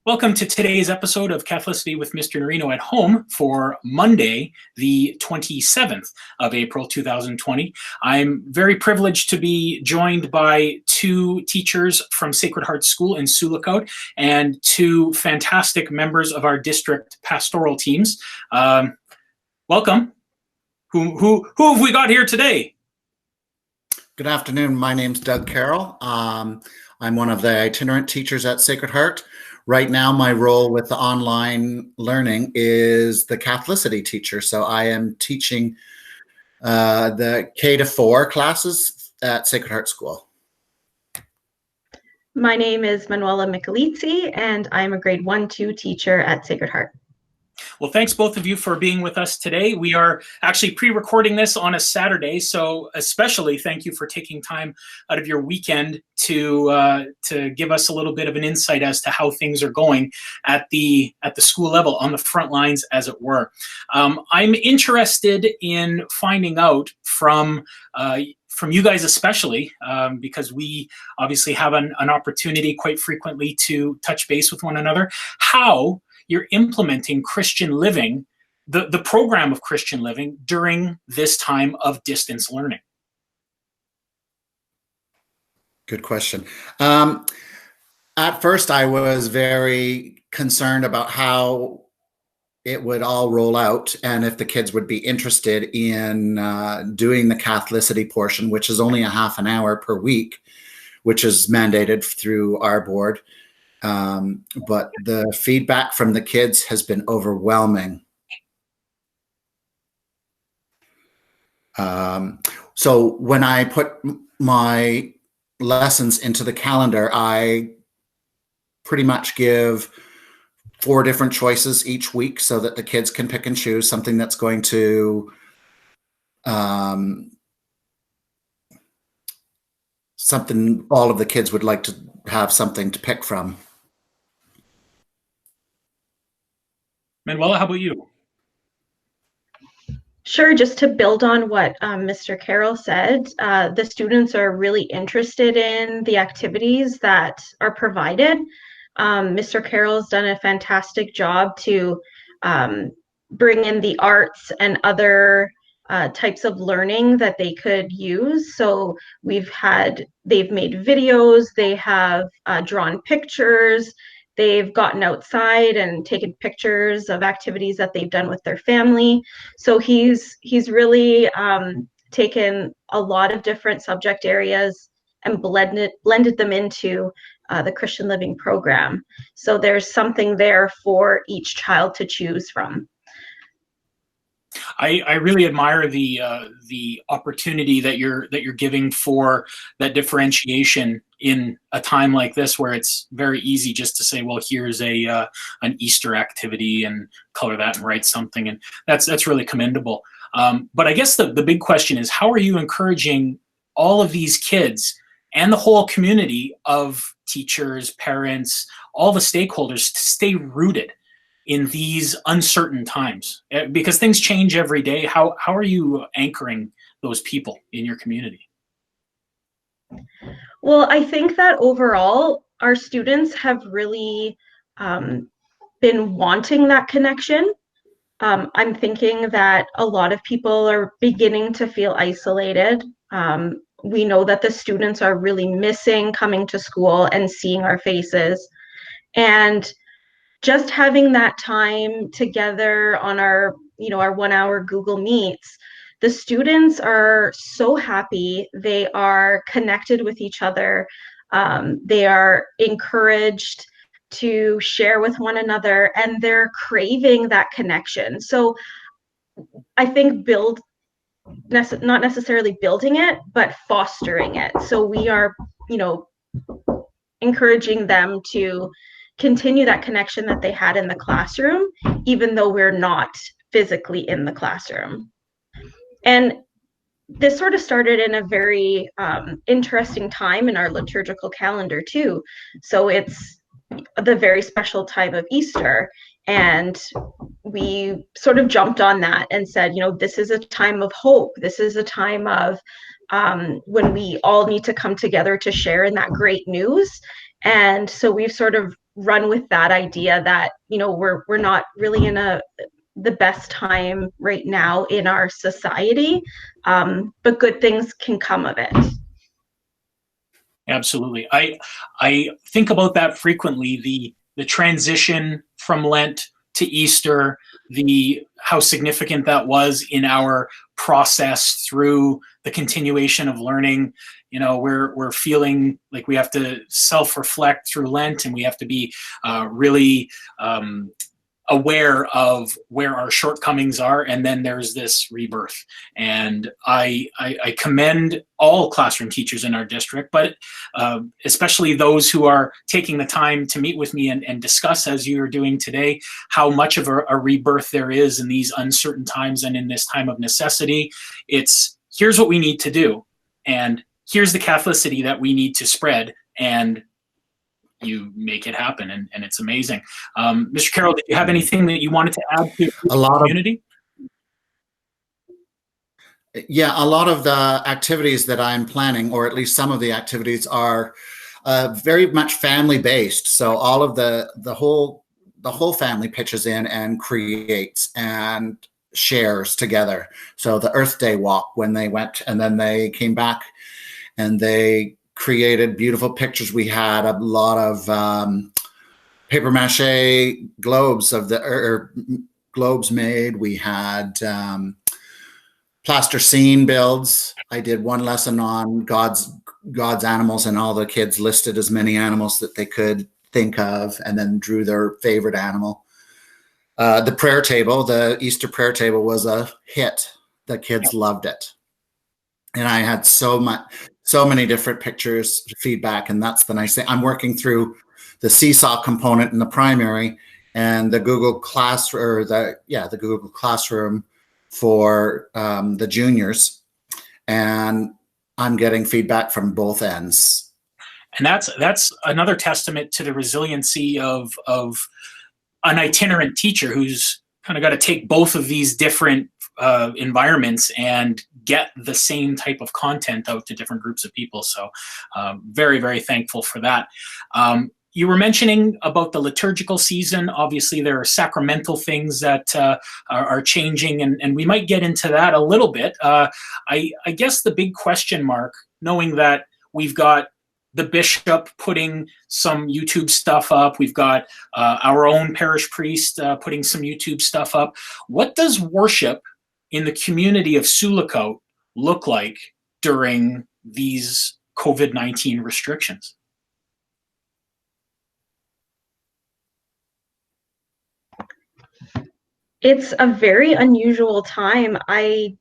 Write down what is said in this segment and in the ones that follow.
Welcome to today's episode of Catholicity with Mr. Nerino at Home for Monday, the 27th of April, 2020. I'm very privileged to be joined by two teachers from Sacred Heart School in Sioux Lookout and two fantastic members of our district pastoral teams. Welcome. Who have we got here today? Good afternoon. My name's Doug Carroll. I'm one of the itinerant teachers at Sacred Heart. Right now, my role with the online learning is the Catholicity teacher. So I am teaching the K-4 classes at Sacred Heart School. My name is Michelizzi, and I'm a grade 1-2 teacher at Sacred Heart. Well, thanks both of you for being with us today. We are actually pre-recording this on a Saturday, so especially thank you for taking time out of your weekend to give us a little bit of an insight as to how things are going at the school level, on the front lines, as it were. I'm interested in finding out from you guys especially, because we obviously have an opportunity quite frequently to touch base with one another, how you're implementing Christian living, the program of Christian living during this time of distance learning. Good question. At first, I was very concerned about how it would all roll out and if the kids would be interested in doing the Catholicity portion, which is only a half an hour per week, which is mandated through our board. But the feedback from the kids has been overwhelming. So when I put my lessons into the calendar, I pretty much give 4 different choices each week so that the kids can pick and choose something that's going to something all of the kids would like to have something to pick from. Manuela, how about you? Sure, just to build on what Mr. Carroll said, the students are really interested in the activities that are provided. Mr. Carroll's done a fantastic job to bring in the arts and other types of learning that they could use. So they've made videos, they have drawn pictures, they've gotten outside and taken pictures of activities that they've done with their family. So he's really taken a lot of different subject areas and blended them into the Christian Living program. So there's something there for each child to choose from. I really admire the opportunity that you're giving for that differentiation in a time like this, where it's very easy just to say, well, here's an Easter activity and color that and write something, and that's really commendable. But I guess the big question is, how are you encouraging all of these kids and the whole community of teachers, parents, all the stakeholders to stay rooted in these uncertain times? Because things change every day. How are you anchoring those people in your community? Well, I think that overall, our students have really been wanting that connection. I'm thinking that a lot of people are beginning to feel isolated. We know that the students are really missing coming to school and seeing our faces. And just having that time together on our 1-hour Google Meets, the students are so happy. They are connected with each other. They are encouraged to share with one another, and they're craving that connection. So I think not necessarily building it, but fostering it. So we are, encouraging them to continue that connection that they had in the classroom, even though we're not physically in the classroom. And this sort of started in a very interesting time in our liturgical calendar too. So it's the very special time of Easter. And we sort of jumped on that and said, this is a time of hope. This is a time of when we all need to come together to share in that great news. And so we've sort of run with that idea that, you know, we're not really in the best time right now in our society, but good things can come of it. Absolutely. I think about that frequently, the transition from Lent to Easter, how significant that was in our process through the continuation of learning. You know, we're feeling like we have to self-reflect through Lent, and we have to be really aware of where our shortcomings are, and then there's this rebirth. And I commend all classroom teachers in our district, but especially those who are taking the time to meet with me and discuss, as you're doing today, how much of a rebirth there is in these uncertain times and in this time of necessity. It's, here's what we need to do, and here's the Catholicity that we need to spread, and you make it happen, and it's amazing. Mr. Carroll, did you have anything that you wanted to add to the community? Yeah, a lot of the activities that I'm planning, or at least some of the activities, are very much family based. So all of the whole family pitches in and creates and shares together. So the Earth Day walk, when they went and then they came back and they created beautiful pictures. We had a lot of paper mache globes globes made. We had plasticine builds. I did one lesson on God's animals, and all the kids listed as many animals that they could think of, and then drew their favorite animal. The prayer table, the Easter prayer table, was a hit. The kids loved it, and I had so many different pictures, feedback, and that's the nice thing. I'm working through the seesaw component in the primary and the Google Class, or the Google Classroom for the juniors, and I'm getting feedback from both ends. And that's another testament to the resiliency of an itinerant teacher who's kind of got to take both of these different environments and get the same type of content out to different groups of people. So very, very thankful for that. You were mentioning about the liturgical season. Obviously, there are sacramental things that are changing, and we might get into that a little bit. I guess the big question mark, knowing that we've got the bishop putting some YouTube stuff up, we've got our own parish priest putting some YouTube stuff up. What does worship in the community of Sulicote look like during these COVID-19 restrictions? It's a very unusual time. I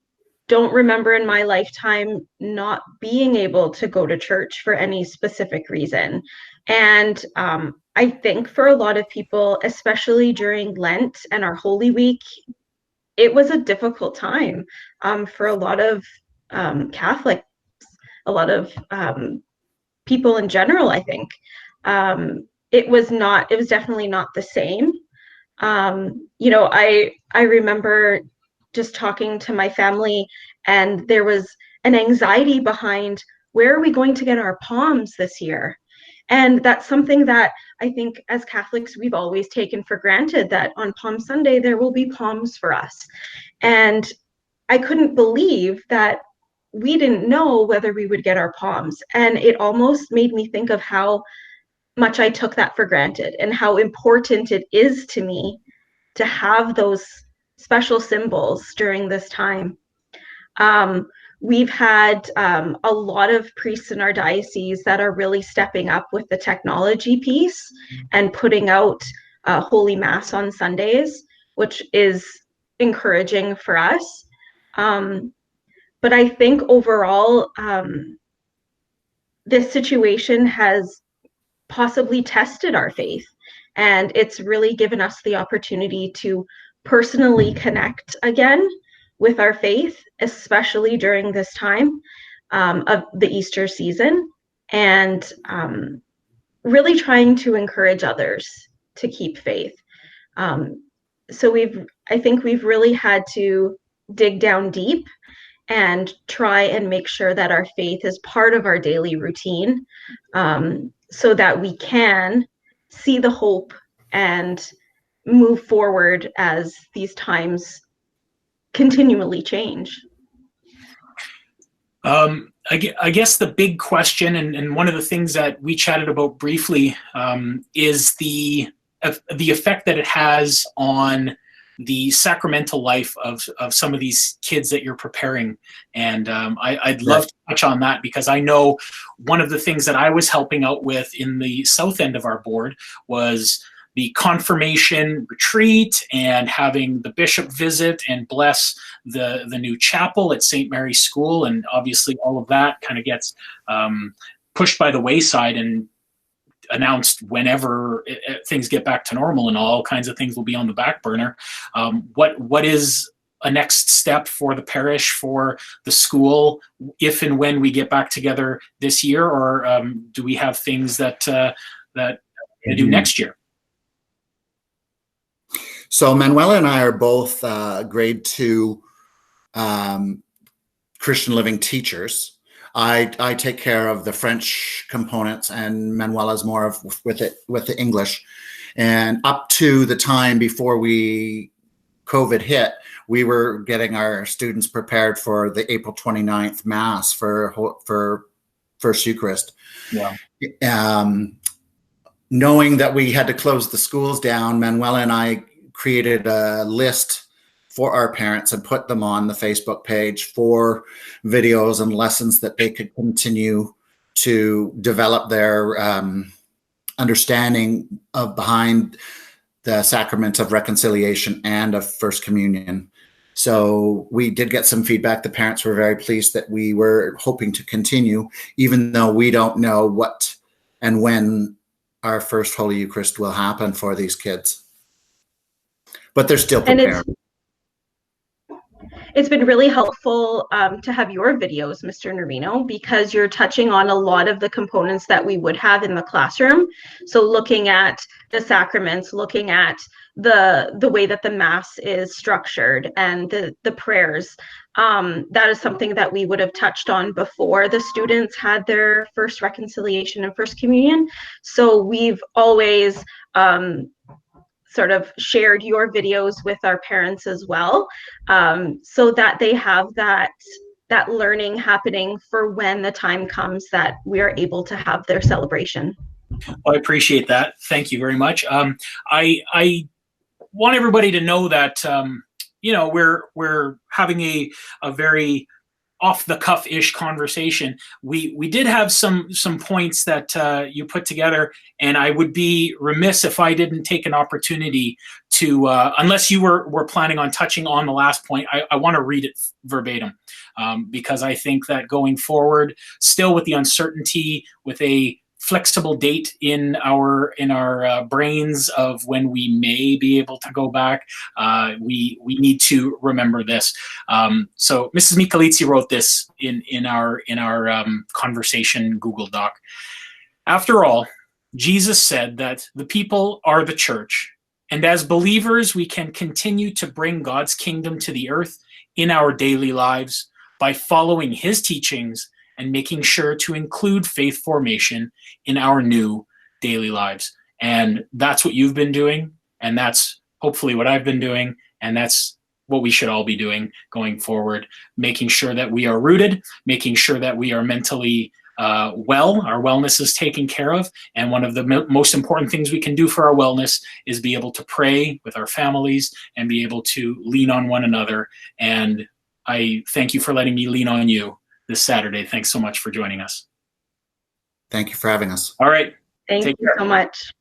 don't remember in my lifetime not being able to go to church for any specific reason. And I think for a lot of people, especially during Lent and our Holy Week, it was a difficult time for a lot of Catholics, a lot of people in general, I think. It was definitely not the same. You know, I remember just talking to my family, and there was an anxiety behind, where are we going to get our palms this year? And that's something that I think as Catholics, we've always taken for granted, that on Palm Sunday, there will be palms for us. And I couldn't believe that we didn't know whether we would get our palms. And it almost made me think of how much I took that for granted, and how important it is to me to have those special symbols during this time. We've had a lot of priests in our diocese that are really stepping up with the technology piece and putting out Holy Mass on Sundays, which is encouraging for us. But I think overall, this situation has possibly tested our faith, and it's really given us the opportunity to personally connect again with our faith, especially during this time of the Easter season, and really trying to encourage others to keep faith. So I think we've really had to dig down deep and try and make sure that our faith is part of our daily routine, so that we can see the hope and move forward as these times continually change. I guess the big question, and one of the things that we chatted about briefly, is the effect that it has on the sacramental life of some of these kids that you're preparing. And I'd love to touch on that, because I know one of the things that I was helping out with in the south end of our board was the confirmation retreat and having the bishop visit and bless the new chapel at St. Mary's School. And obviously all of that kind of gets pushed by the wayside and announced whenever things get back to normal, and all kinds of things will be on the back burner. What is a next step for the parish, for the school, if and when we get back together this year, or do we have things that we do next year? So Manuela and I are both grade 2 Christian living teachers. I take care of the French components, and Manuela's more of with the English. And up to the time before COVID hit, we were getting our students prepared for the April 29th Mass for First Eucharist. Yeah. Knowing that we had to close the schools down, Manuela and I created a list for our parents and put them on the Facebook page for videos and lessons that they could continue to develop their understanding of behind the sacrament of reconciliation and of First Communion. So we did get some feedback. The parents were very pleased that we were hoping to continue, even though we don't know what and when our first Holy Eucharist will happen for these kids. But they're still prepared. It's been really helpful to have your videos, Mr. Nerino, because you're touching on a lot of the components that we would have in the classroom. So looking at the sacraments, looking at the way that the Mass is structured, and the prayers. That is something that we would have touched on before the students had their first reconciliation and First Communion. So we've always sort of shared your videos with our parents as well, so that they have that learning happening for when the time comes that we are able to have their celebration. Well, I appreciate that. Thank you very much. I want everybody to know that we're having a very off-the-cuff-ish conversation. We did have some points that you put together, and I would be remiss if I didn't take an opportunity to, unless you were planning on touching on the last point, I want to read it verbatim, because I think that going forward, still with the uncertainty, with a flexible date in our brains of when we may be able to go back, we need to remember this. So Mrs. Michelizzi wrote this in our conversation Google Doc. After all, Jesus said that the people are the church, and as believers we can continue to bring God's kingdom to the earth in our daily lives by following his teachings and making sure to include faith formation in our new daily lives. And that's what you've been doing, and that's hopefully what I've been doing, and that's what we should all be doing going forward, making sure that we are rooted, making sure that we are mentally well, our wellness is taken care of. And one of the most important things we can do for our wellness is be able to pray with our families and be able to lean on one another. And I thank you for letting me lean on you this Saturday. Thanks so much for joining us. Thank you for having us. All right. Thank you so much.